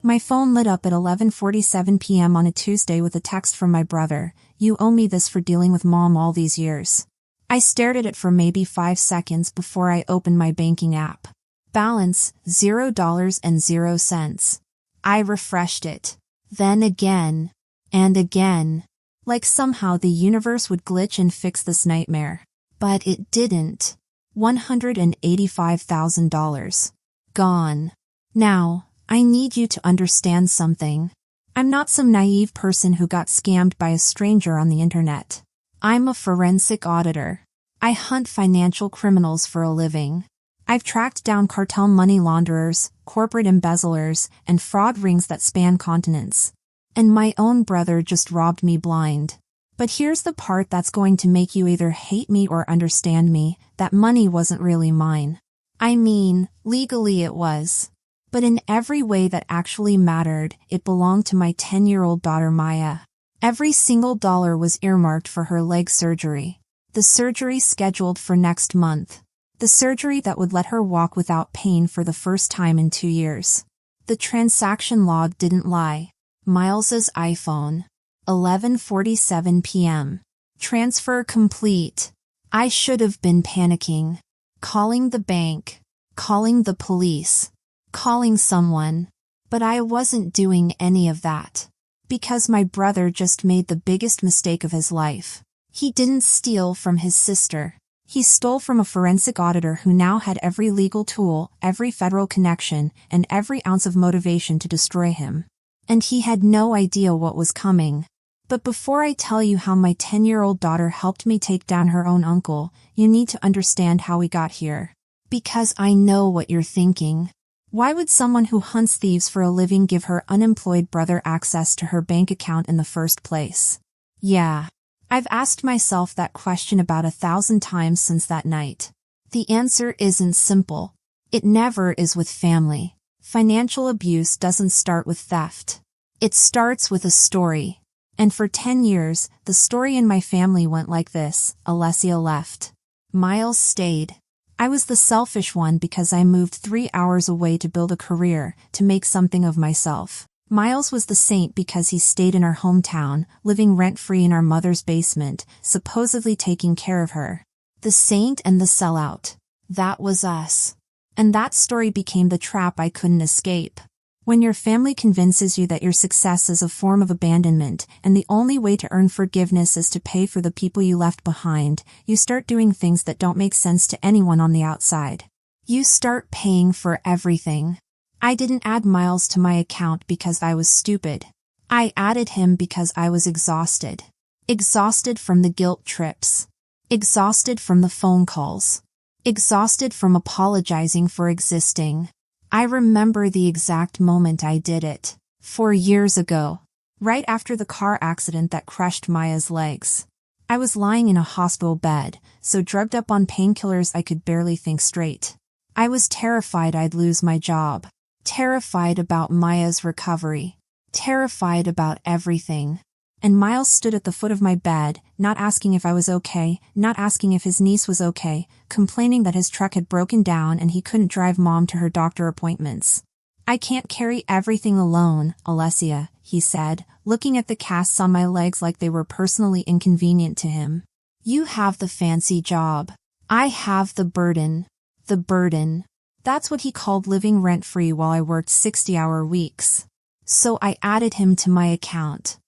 My phone lit up at 11:47 p.m. on a Tuesday with a text from my brother. "You owe me this for dealing with Mom all these years." I stared at it for maybe 5 seconds before I opened my banking app. Balance, $0.00. I refreshed it. Then again. And again. Like somehow the universe would glitch and fix this nightmare. But it didn't. $185,000. Gone. Now, I need you to understand something. I'm not some naive person who got scammed by a stranger on the internet. I'm a forensic auditor. I hunt financial criminals for a living. I've tracked down cartel money launderers, corporate embezzlers, and fraud rings that span continents. And my own brother just robbed me blind. But here's the part that's going to make you either hate me or understand me: that money wasn't really mine. I mean, legally it was. But in every way that actually mattered, it belonged to my 10-year-old daughter Maya. Every single dollar was earmarked for her leg surgery. The surgery scheduled for next month. The surgery that would let her walk without pain for the first time in 2 years. The transaction log didn't lie. Miles's iPhone. 11:47 p.m. Transfer complete. I should have been panicking. Calling the bank. Calling the police. Calling someone. But I wasn't doing any of that. Because my brother just made the biggest mistake of his life. He didn't steal from his sister. He stole from a forensic auditor who now had every legal tool, every federal connection, and every ounce of motivation to destroy him. And he had no idea what was coming. But before I tell you how my 10-year-old daughter helped me take down her own uncle, you need to understand how we got here. Because I know what you're thinking. Why would someone who hunts thieves for a living give her unemployed brother access to her bank account in the first place? Yeah. I've asked myself that question about 1,000 times since that night. The answer isn't simple. It never is with family. Financial abuse doesn't start with theft. It starts with a story. And for 10 years, the story in my family went like this: Alessia left. Miles stayed. I was the selfish one because I moved 3 hours away to build a career, to make something of myself. Miles was the saint because he stayed in our hometown, living rent-free in our mother's basement, supposedly taking care of her. The saint and the sellout. That was us. And that story became the trap I couldn't escape. When your family convinces you that your success is a form of abandonment, and the only way to earn forgiveness is to pay for the people you left behind, you start doing things that don't make sense to anyone on the outside. You start paying for everything. I didn't add Miles to my account because I was stupid. I added him because I was exhausted. Exhausted from the guilt trips. Exhausted from the phone calls. Exhausted from apologizing for existing. I remember the exact moment I did it. 4 years ago. Right after the car accident that crushed Maya's legs. I was lying in a hospital bed, so drugged up on painkillers I could barely think straight. I was terrified I'd lose my job. Terrified about Maya's recovery. Terrified about everything. And Miles stood at the foot of my bed, not asking if I was okay, not asking if his niece was okay, complaining that his truck had broken down and he couldn't drive Mom to her doctor appointments. "I can't carry everything alone, Alessia," he said, looking at the casts on my legs like they were personally inconvenient to him. "You have the fancy job. I have the burden. The burden." That's what he called living rent-free while I worked 60-hour weeks. So I added him to my account.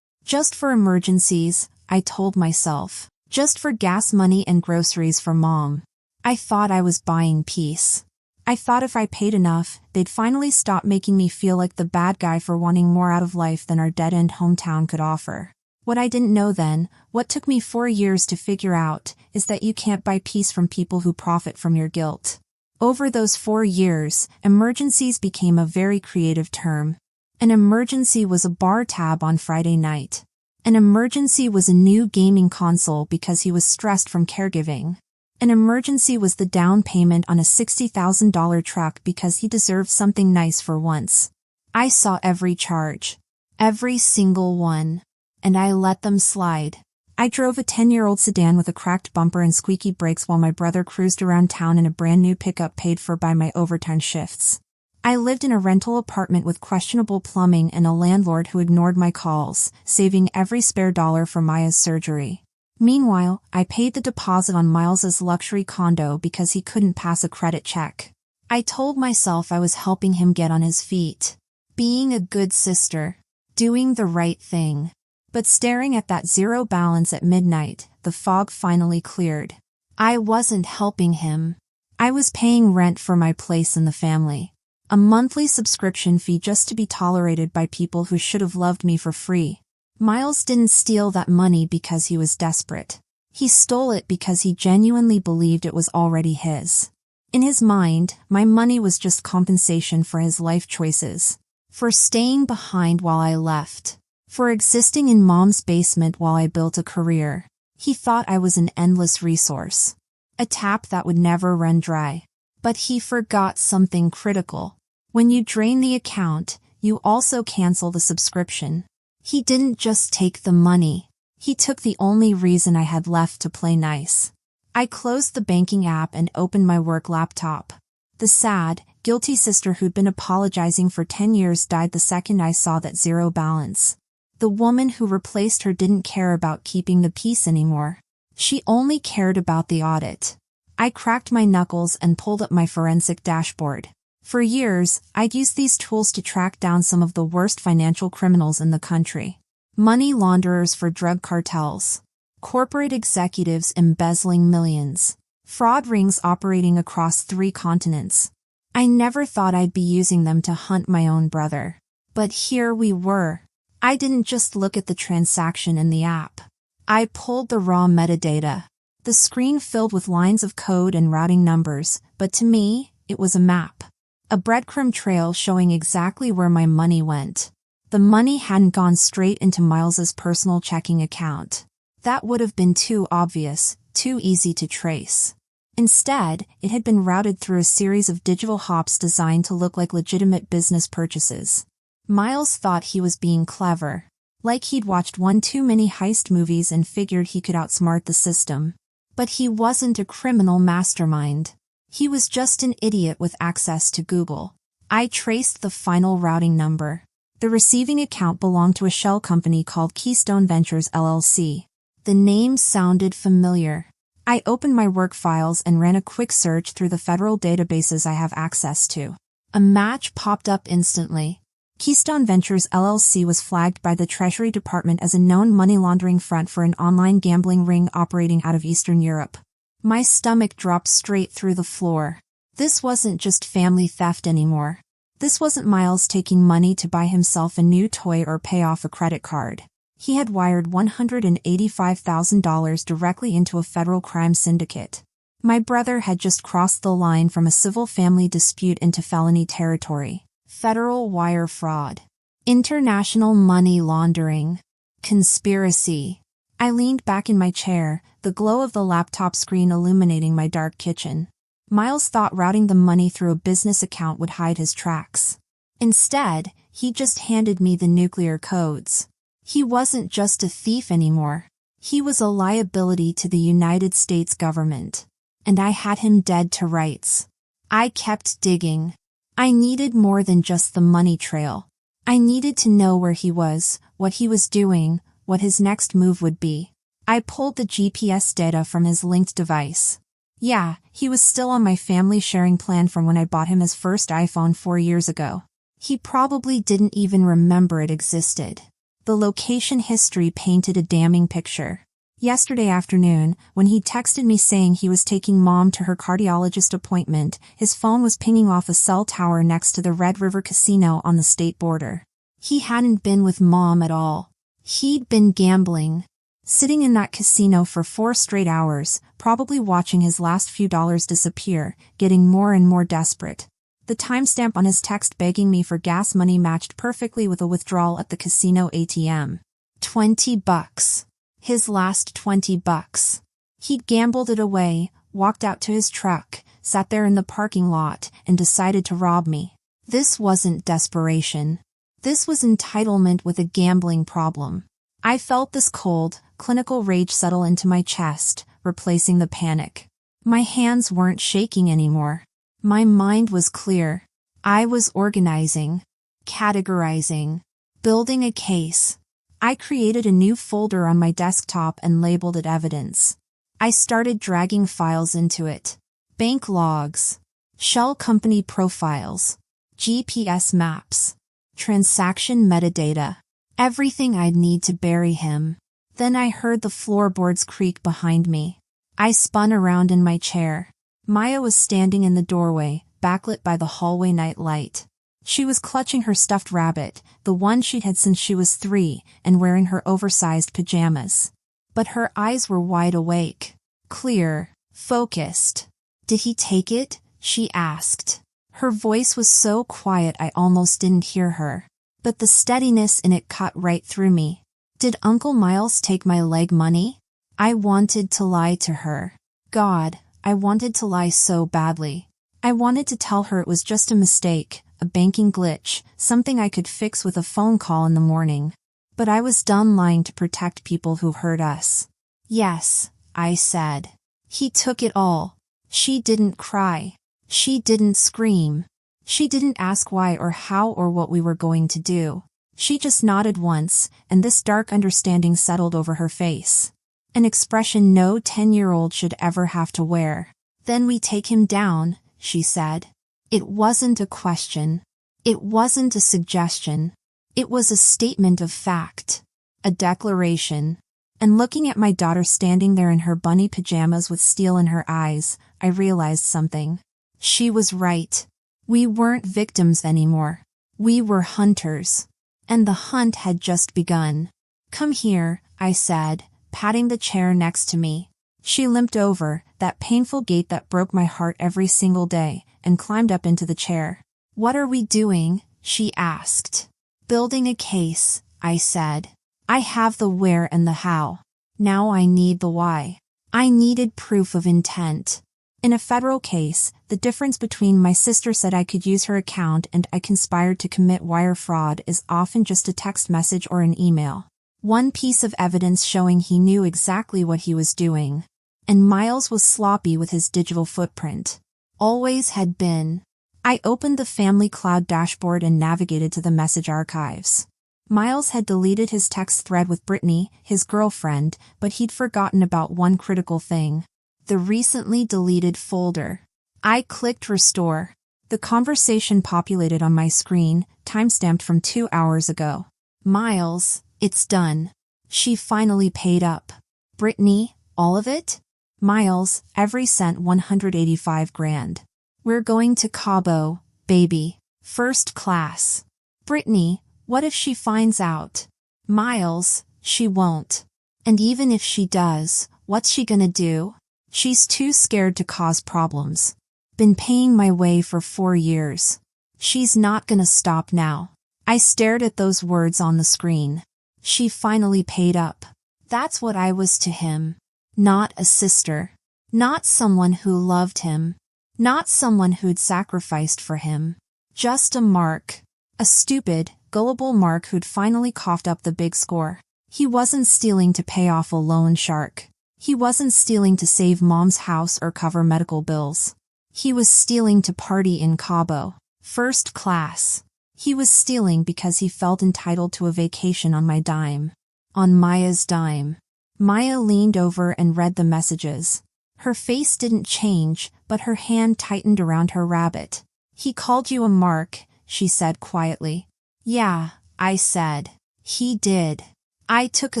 Just for emergencies, I told myself. Just for gas money and groceries for Mom. I thought I was buying peace. I thought if I paid enough, they'd finally stop making me feel like the bad guy for wanting more out of life than our dead-end hometown could offer. What I didn't know then, what took me 4 years to figure out, is that you can't buy peace from people who profit from your guilt. Over those 4 years, emergencies became a very creative term. An emergency was a bar tab on Friday night. An emergency was a new gaming console because he was stressed from caregiving. An emergency was the down payment on a $60,000 truck because he deserved something nice for once. I saw every charge. Every single one. And I let them slide. I drove a 10-year-old sedan with a cracked bumper and squeaky brakes while my brother cruised around town in a brand new pickup paid for by my overtime shifts. I lived in a rental apartment with questionable plumbing and a landlord who ignored my calls, saving every spare dollar for Maya's surgery. Meanwhile, I paid the deposit on Miles's luxury condo because he couldn't pass a credit check. I told myself I was helping him get on his feet. Being a good sister. Doing the right thing. But staring at that zero balance at midnight, the fog finally cleared. I wasn't helping him. I was paying rent for my place in the family. A monthly subscription fee just to be tolerated by people who should have loved me for free. Miles didn't steal that money because he was desperate. He stole it because he genuinely believed it was already his. In his mind, my money was just compensation for his life choices. For staying behind while I left. For existing in Mom's basement while I built a career. He thought I was an endless resource. A tap that would never run dry. But he forgot something critical. When you drain the account, you also cancel the subscription. He didn't just take the money. He took the only reason I had left to play nice. I closed the banking app and opened my work laptop. The sad, guilty sister who'd been apologizing for 10 years died the second I saw that zero balance. The woman who replaced her didn't care about keeping the peace anymore. She only cared about the audit. I cracked my knuckles and pulled up my forensic dashboard. For years, I'd used these tools to track down some of the worst financial criminals in the country. Money launderers for drug cartels. Corporate executives embezzling millions. Fraud rings operating across 3 continents. I never thought I'd be using them to hunt my own brother. But here we were. I didn't just look at the transaction in the app. I pulled the raw metadata. The screen filled with lines of code and routing numbers, but to me, it was a map. A breadcrumb trail showing exactly where my money went. The money hadn't gone straight into Miles's personal checking account. That would have been too obvious, too easy to trace. Instead, it had been routed through a series of digital hops designed to look like legitimate business purchases. Miles thought he was being clever. Like he'd watched one too many heist movies and figured he could outsmart the system. But he wasn't a criminal mastermind. He was just an idiot with access to Google. I traced the final routing number. The receiving account belonged to a shell company called Keystone Ventures LLC. The name sounded familiar. I opened my work files and ran a quick search through the federal databases I have access to. A match popped up instantly. Keystone Ventures LLC was flagged by the Treasury Department as a known money laundering front for an online gambling ring operating out of Eastern Europe. My stomach dropped straight through the floor. This wasn't just family theft anymore. This wasn't Miles taking money to buy himself a new toy or pay off a credit card. He had wired $185,000 directly into a federal crime syndicate. My brother had just crossed the line from a civil family dispute into felony territory. Federal wire fraud. International money laundering. Conspiracy. I leaned back in my chair, the glow of the laptop screen illuminating my dark kitchen. Miles thought routing the money through a business account would hide his tracks. Instead, he just handed me the nuclear codes. He wasn't just a thief anymore. He was a liability to the United States government. And I had him dead to rights. I kept digging. I needed more than just the money trail. I needed to know where he was, what he was doing, what his next move would be. I pulled the GPS data from his linked device. Yeah, he was still on my family sharing plan from when I bought him his first iPhone 4 years ago. He probably didn't even remember it existed. The location history painted a damning picture. Yesterday afternoon, when he texted me saying he was taking Mom to her cardiologist appointment, his phone was pinging off a cell tower next to the Red River Casino on the state border. He hadn't been with Mom at all. He'd been gambling. Sitting in that casino for 4 straight hours, probably watching his last few dollars disappear, getting more and more desperate. The timestamp on his text begging me for gas money matched perfectly with a withdrawal at the casino ATM. $20. His last $20. He'd gambled it away, walked out to his truck, sat there in the parking lot, and decided to rob me. This wasn't desperation. This was entitlement with a gambling problem. I felt this cold, clinical rage settle into my chest, replacing the panic. My hands weren't shaking anymore. My mind was clear. I was organizing, categorizing, building a case. I created a new folder on my desktop and labeled it evidence. I started dragging files into it. Bank logs, shell company profiles, GPS maps, transaction metadata, everything I'd need to bury him. Then I heard the floorboards creak behind me. I spun around in my chair. Maya was standing in the doorway, backlit by the hallway night light. She was clutching her stuffed rabbit, the one she'd had since she was 3, and wearing her oversized pajamas. But her eyes were wide awake, clear, focused. "Did he take it?" she asked. Her voice was so quiet I almost didn't hear her. But the steadiness in it cut right through me. Did Uncle Miles take my leg money? I wanted to lie to her. God, I wanted to lie so badly. I wanted to tell her it was just a mistake, a banking glitch, something I could fix with a phone call in the morning. But I was done lying to protect people who hurt us. "Yes," I said. "He took it all." She didn't cry. She didn't scream. She didn't ask why or how or what we were going to do. She just nodded once, and this dark understanding settled over her face. An expression no 10-year-old should ever have to wear. "Then we take him down," she said. It wasn't a question. It wasn't a suggestion. It was a statement of fact. A declaration. And looking at my daughter standing there in her bunny pajamas with steel in her eyes, I realized something. She was right. We weren't victims anymore. We were hunters. And the hunt had just begun. "Come here," I said, patting the chair next to me. She limped over, that painful gait that broke my heart every single day, and climbed up into the chair. "What are we doing?" she asked. "Building a case," I said. "I have the where and the how. Now I need the why." I needed proof of intent. In a federal case, the difference between my sister said I could use her account and I conspired to commit wire fraud is often just a text message or an email. One piece of evidence showing he knew exactly what he was doing. And Miles was sloppy with his digital footprint. Always had been. I opened the family cloud dashboard and navigated to the message archives. Miles had deleted his text thread with Brittany, his girlfriend, but he'd forgotten about one critical thing. The recently deleted folder. I clicked restore. The conversation populated on my screen, timestamped from 2 hours ago. "Miles, it's done. She finally paid up." "Brittany, all of it?" "Miles, every cent, 185 grand. We're going to Cabo, baby. First class." "Brittany, what if she finds out?" "Miles, she won't. And even if she does, what's she gonna do? She's too scared to cause problems. Been paying my way for 4 years. She's not gonna stop now." I stared at those words on the screen. She finally paid up. That's what I was to him. Not a sister. Not someone who loved him. Not someone who'd sacrificed for him. Just a Mark. A stupid, gullible Mark who'd finally coughed up the big score. He wasn't stealing to pay off a loan shark. He wasn't stealing to save mom's house or cover medical bills. He was stealing to party in Cabo. First class. He was stealing because he felt entitled to a vacation on my dime. On Maya's dime. Maya leaned over and read the messages. Her face didn't change, but her hand tightened around her rabbit. "He called you a Mark," she said quietly. "Yeah," I said. "He did." I took a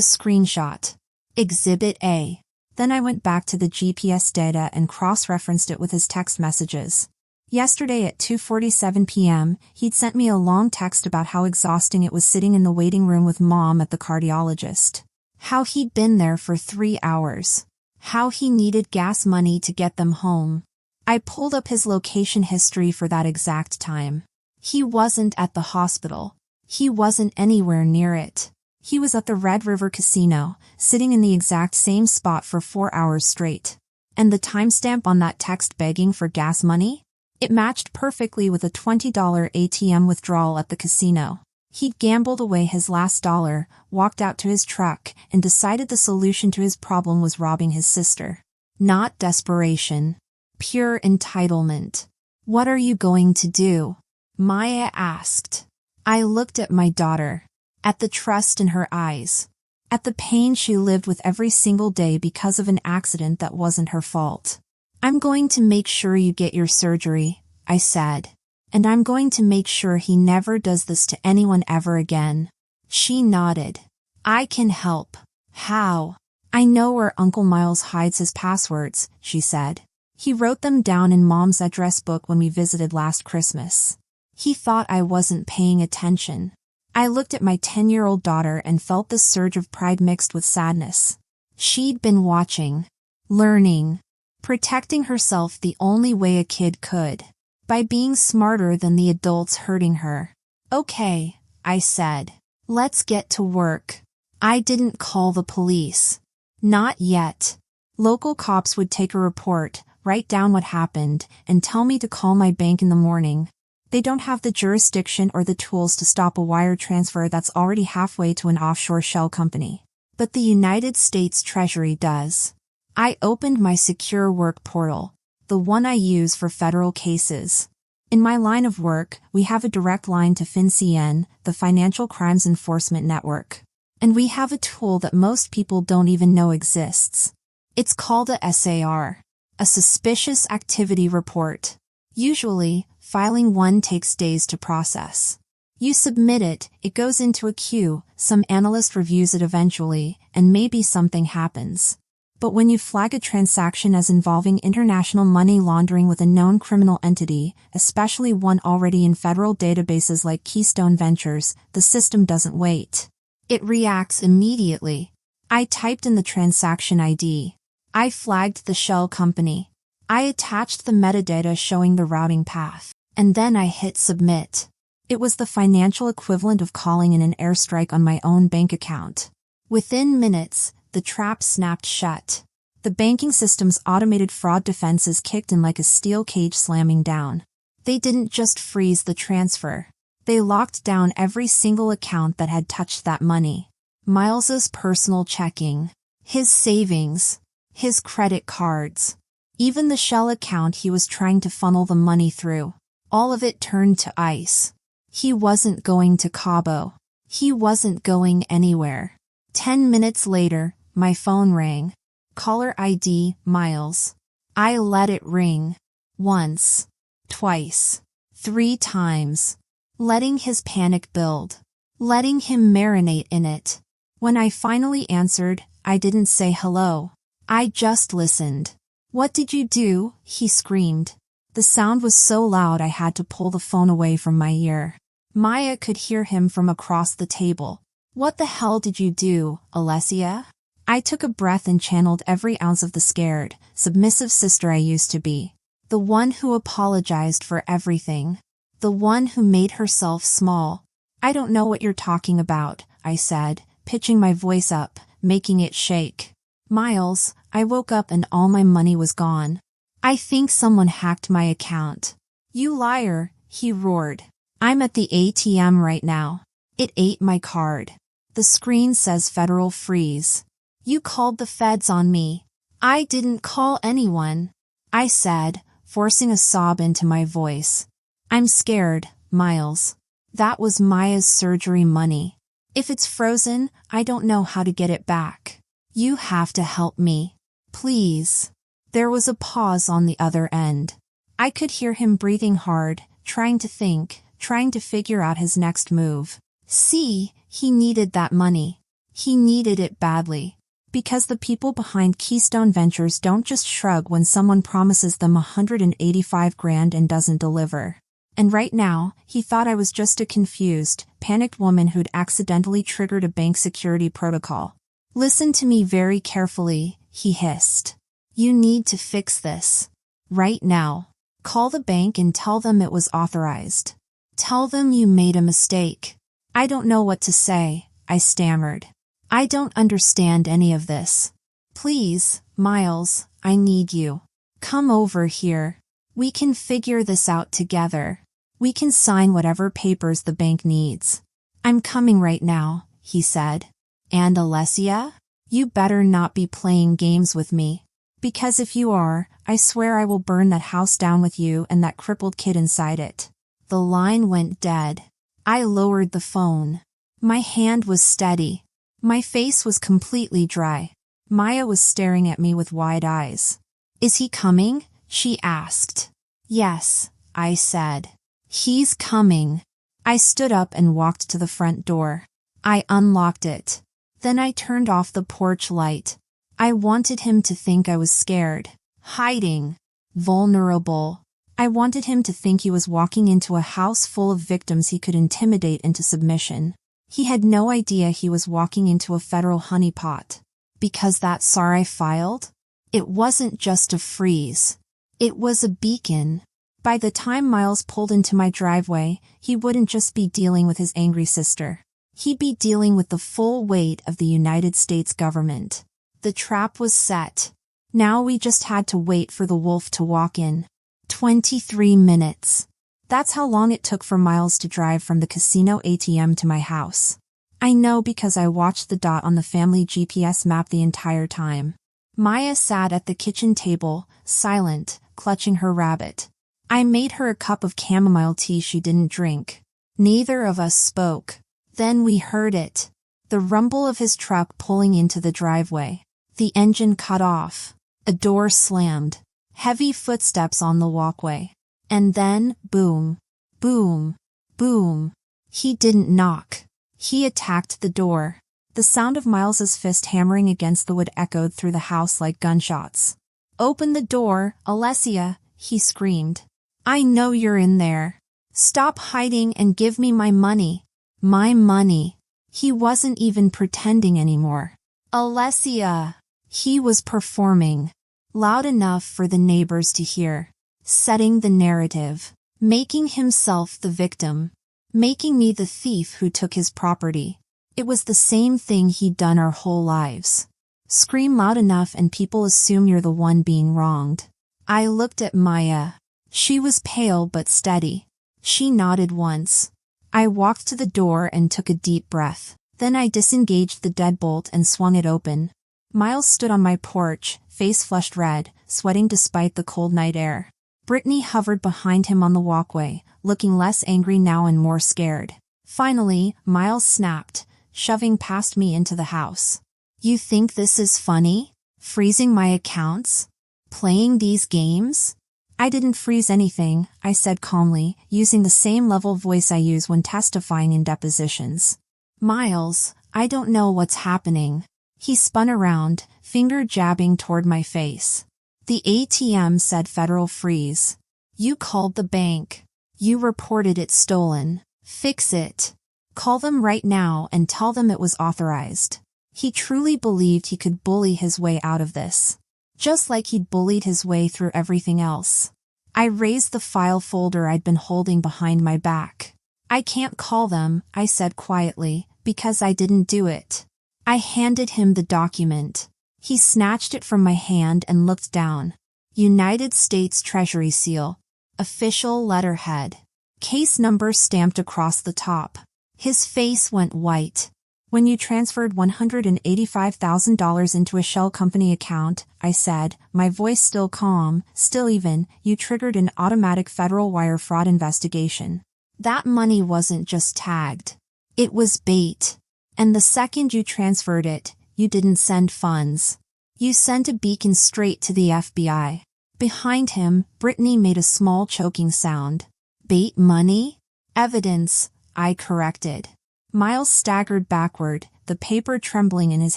screenshot. Exhibit A. Then I went back to the GPS data and cross-referenced it with his text messages. Yesterday at 2:47 p.m., he'd sent me a long text about how exhausting it was sitting in the waiting room with Mom at the cardiologist. How he'd been there for 3 hours. How he needed gas money to get them home. I pulled up his location history for that exact time. He wasn't at the hospital. He wasn't anywhere near it. He was at the Red River Casino, sitting in the exact same spot for 4 hours straight. And the timestamp on that text begging for gas money? It matched perfectly with a $20 ATM withdrawal at the casino. He'd gambled away his last dollar, walked out to his truck, and decided the solution to his problem was robbing his sister. Not desperation. Pure entitlement. "What are you going to do?" Maya asked. I looked at my daughter. At the trust in her eyes. At the pain she lived with every single day because of an accident that wasn't her fault. I'm going to make sure you get your surgery, I said. And I'm going to make sure he never does this to anyone ever again. She nodded. I can help. How? I know where Uncle Miles hides his passwords, she said. He wrote them down in Mom's address book when we visited last Christmas. He thought I wasn't paying attention. I looked at my 10-year-old daughter and felt this surge of pride mixed with sadness. She'd been watching, learning, protecting herself the only way a kid could, by being smarter than the adults hurting her. Okay, I said. Let's get to work. I didn't call the police. Not yet. Local cops would take a report, write down what happened, and tell me to call my bank in the morning. They don't have the jurisdiction or the tools to stop a wire transfer that's already halfway to an offshore shell company. But the United States Treasury does. I opened my secure work portal, the one I use for federal cases. In my line of work, we have a direct line to FinCEN, the Financial Crimes Enforcement Network. And we have a tool that most people don't even know exists. It's called a SAR, a Suspicious Activity Report. Usually, filing one takes days to process. You submit it, it goes into a queue, some analyst reviews it eventually, and maybe something happens. But when you flag a transaction as involving international money laundering with a known criminal entity, especially one already in federal databases like Keystone Ventures, the system doesn't wait. It reacts immediately. I typed in the transaction ID. I flagged the shell company. I attached the metadata showing the routing path. And then I hit submit. It was the financial equivalent of calling in an airstrike on my own bank account. Within minutes, the trap snapped shut. The banking system's automated fraud defenses kicked in like a steel cage slamming down. They didn't just freeze the transfer. They locked down every single account that had touched that money. Miles's personal checking, his savings, his credit cards, even the shell account he was trying to funnel the money through. All of it turned to ice. He wasn't going to Cabo. He wasn't going anywhere. 10 minutes later, my phone rang. Caller ID, Miles. I let it ring. Once. Twice. 3 times. Letting his panic build. Letting him marinate in it. When I finally answered, I didn't say hello. I just listened. What did you do? He screamed. The sound was so loud I had to pull the phone away from my ear. Maya could hear him from across the table. What the hell did you do, Alessia? I took a breath and channeled every ounce of the scared, submissive sister I used to be. The one who apologized for everything. The one who made herself small. I don't know what you're talking about, I said, pitching my voice up, making it shake. Miles, I woke up and all my money was gone. I think someone hacked my account. You liar, he roared. I'm at the ATM right now. It ate my card. The screen says federal freeze. You called the feds on me. I didn't call anyone, I said, forcing a sob into my voice. I'm scared, Miles. That was Maya's surgery money. If it's frozen, I don't know how to get it back. You have to help me. Please. There was a pause on the other end. I could hear him breathing hard, trying to think, trying to figure out his next move. See, he needed that money. He needed it badly. Because the people behind Keystone Ventures don't just shrug when someone promises them $185,000 and doesn't deliver. And right now, he thought I was just a confused, panicked woman who'd accidentally triggered a bank security protocol. Listen to me very carefully, he hissed. You need to fix this. Right now. Call the bank and tell them it was authorized. Tell them you made a mistake. I don't know what to say, I stammered. I don't understand any of this. Please, Miles, I need you. Come over here. We can figure this out together. We can sign whatever papers the bank needs. I'm coming right now, he said. And Alessia? You better not be playing games with me. Because if you are, I swear I will burn that house down with you and that crippled kid inside it. The line went dead. I lowered the phone. My hand was steady. My face was completely dry. Maya was staring at me with wide eyes. "Is he coming?" she asked. "Yes," I said. "He's coming." I stood up and walked to the front door. I unlocked it. Then I turned off the porch light. I wanted him to think I was scared, hiding, vulnerable. I wanted him to think he was walking into a house full of victims he could intimidate into submission. He had no idea he was walking into a federal honeypot. Because that SAR I filed? It wasn't just a freeze. It was a beacon. By the time Miles pulled into my driveway, he wouldn't just be dealing with his angry sister. He'd be dealing with the full weight of the United States government. The trap was set. Now we just had to wait for the wolf to walk in. 23 minutes. That's how long it took for Miles to drive from the casino ATM to my house. I know because I watched the dot on the family GPS map the entire time. Maya sat at the kitchen table, silent, clutching her rabbit. I made her a cup of chamomile tea she didn't drink. Neither of us spoke. Then we heard it. The rumble of his truck pulling into the driveway. The engine cut off. A door slammed. Heavy footsteps on the walkway. And then, boom, boom, boom. He didn't knock. He attacked the door. The sound of Miles's fist hammering against the wood echoed through the house like gunshots. "Open the door, Alessia," he screamed. "I know you're in there. Stop hiding and give me my money." My money. He wasn't even pretending anymore. "Alessia." He was performing. Loud enough for the neighbors to hear. Setting the narrative. Making himself the victim. Making me the thief who took his property. It was the same thing he'd done our whole lives. Scream loud enough and people assume you're the one being wronged. I looked at Maya. She was pale but steady. She nodded once. I walked to the door and took a deep breath. Then I disengaged the deadbolt and swung it open. Miles stood on my porch, face flushed red, sweating despite the cold night air. Brittany hovered behind him on the walkway, looking less angry now and more scared. Finally, Miles snapped, shoving past me into the house. "You think this is funny? Freezing my accounts? Playing these games?" "I didn't freeze anything," I said calmly, using the same level voice I use when testifying in depositions. "Miles, I don't know what's happening." He spun around, finger jabbing toward my face. "The ATM said federal freeze. You called the bank. You reported it stolen. Fix it. Call them right now and tell them it was authorized." He truly believed he could bully his way out of this. Just like he'd bullied his way through everything else. I raised the file folder I'd been holding behind my back. "I can't call them," I said quietly, "because I didn't do it." I handed him the document. He snatched it from my hand and looked down. United States Treasury seal. Official letterhead. Case number stamped across the top. His face went white. "When you transferred $185,000 into a shell company account," I said, my voice still calm, still even, "you triggered an automatic federal wire fraud investigation. That money wasn't just tagged. It was bait. And the second you transferred it, you didn't send funds. You sent a beacon straight to the FBI." Behind him, Brittany made a small choking sound. "Bait money?" "Evidence," I corrected. Miles staggered backward, the paper trembling in his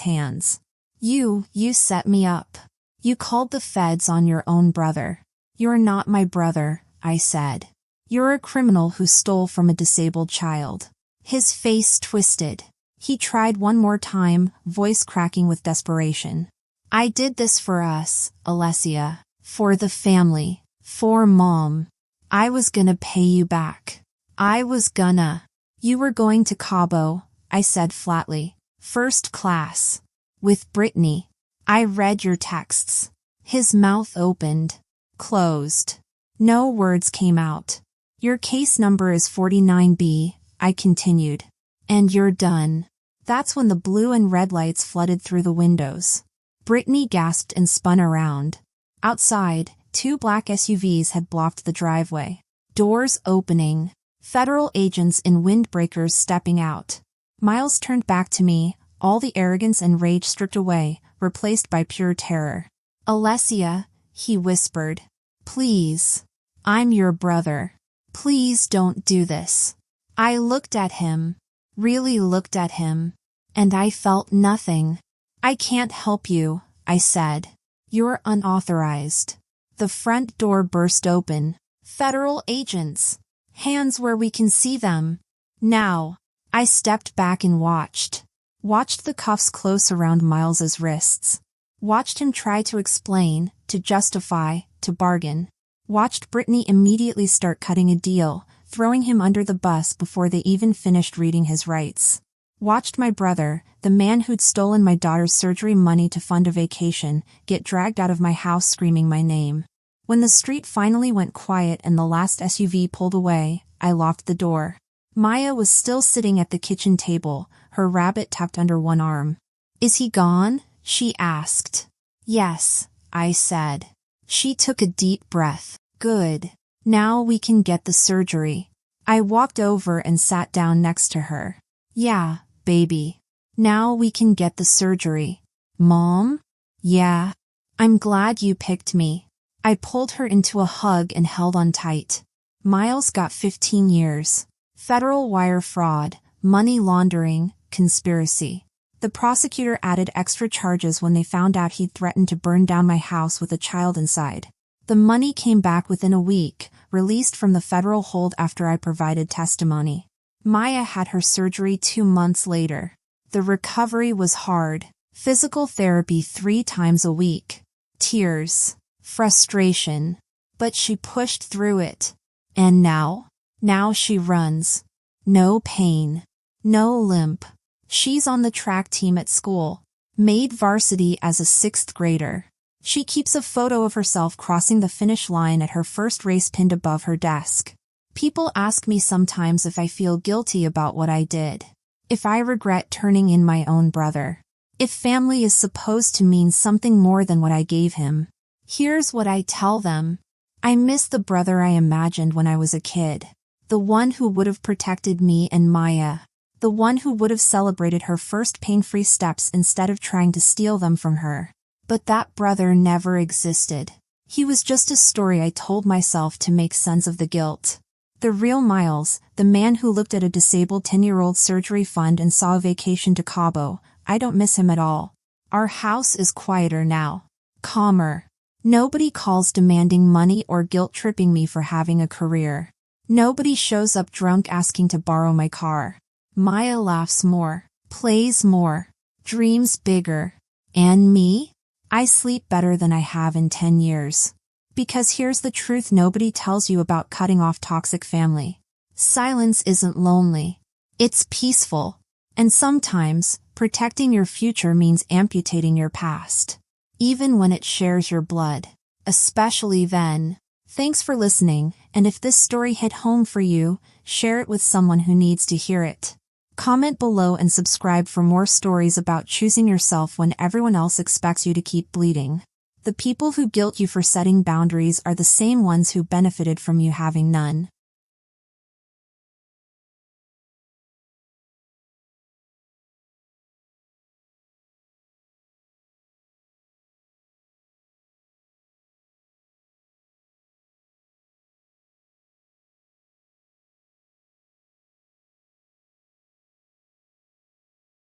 hands. You set me up. You called the feds on your own brother." "You're not my brother," I said. "You're a criminal who stole from a disabled child." His face twisted. He tried one more time, voice cracking with desperation. "I did this for us, Alessia. For the family. For Mom. I was gonna pay you back. I was gonna." "You were going to Cabo," I said flatly. "First class. With Brittany. I read your texts." His mouth opened. Closed. No words came out. "Your case number is 49B, I continued. "And you're done." That's when the blue and red lights flooded through the windows. Brittany gasped and spun around. Outside, 2 black SUVs had blocked the driveway. Doors opening. Federal agents in windbreakers stepping out. Miles turned back to me, all the arrogance and rage stripped away, replaced by pure terror. Alessia, he whispered. Please. I'm your brother. Please don't do this. I looked at him. Really looked at him. And I felt nothing. I can't help you, I said. You're unauthorized. The front door burst open. Federal agents. Hands where we can see them. Now. I stepped back and watched. Watched the cuffs close around Miles's wrists. Watched him try to explain, to justify, to bargain. Watched Brittany immediately start cutting a deal, throwing him under the bus before they even finished reading his rights. Watched my brother, the man who'd stolen my daughter's surgery money to fund a vacation, get dragged out of my house screaming my name. When the street finally went quiet and the last SUV pulled away, I locked the door. Maya was still sitting at the kitchen table, her rabbit tucked under one arm. Is he gone? She asked. Yes, I said. She took a deep breath. Good. Now we can get the surgery. I walked over and sat down next to her. Yeah, baby. Now we can get the surgery. Mom? Yeah. I'm glad you picked me. I pulled her into a hug and held on tight. Miles got 15 years. Federal wire fraud, money laundering, conspiracy. The prosecutor added extra charges when they found out he'd threatened to burn down my house with a child inside. The money came back within a week, released from the federal hold after I provided testimony. Maya had her surgery 2 months later. The recovery was hard. Physical therapy 3 times a week. Tears. Frustration. But she pushed through it. And now? Now she runs. No pain. No limp. She's on the track team at school. Made varsity as a 6th grader. She keeps a photo of herself crossing the finish line at her first race pinned above her desk. People ask me sometimes if I feel guilty about what I did. If I regret turning in my own brother. If family is supposed to mean something more than what I gave him. Here's what I tell them. I miss the brother I imagined when I was a kid. The one who would have protected me and Maya. The one who would have celebrated her first pain-free steps instead of trying to steal them from her. But that brother never existed. He was just a story I told myself to make sense of the guilt. The real Miles, the man who looked at a disabled 10-year-old surgery fund and saw a vacation to Cabo, I don't miss him at all. Our house is quieter now. Calmer. Nobody calls demanding money or guilt-tripping me for having a career. Nobody shows up drunk asking to borrow my car. Maya laughs more, plays more, dreams bigger. And me? I sleep better than I have in 10 years. Because here's the truth nobody tells you about cutting off toxic family. Silence isn't lonely. It's peaceful. And sometimes, protecting your future means amputating your past. Even when it shares your blood. Especially then. Thanks for listening, and if this story hit home for you, share it with someone who needs to hear it. Comment below and subscribe for more stories about choosing yourself when everyone else expects you to keep bleeding. The people who guilt you for setting boundaries are the same ones who benefited from you having none.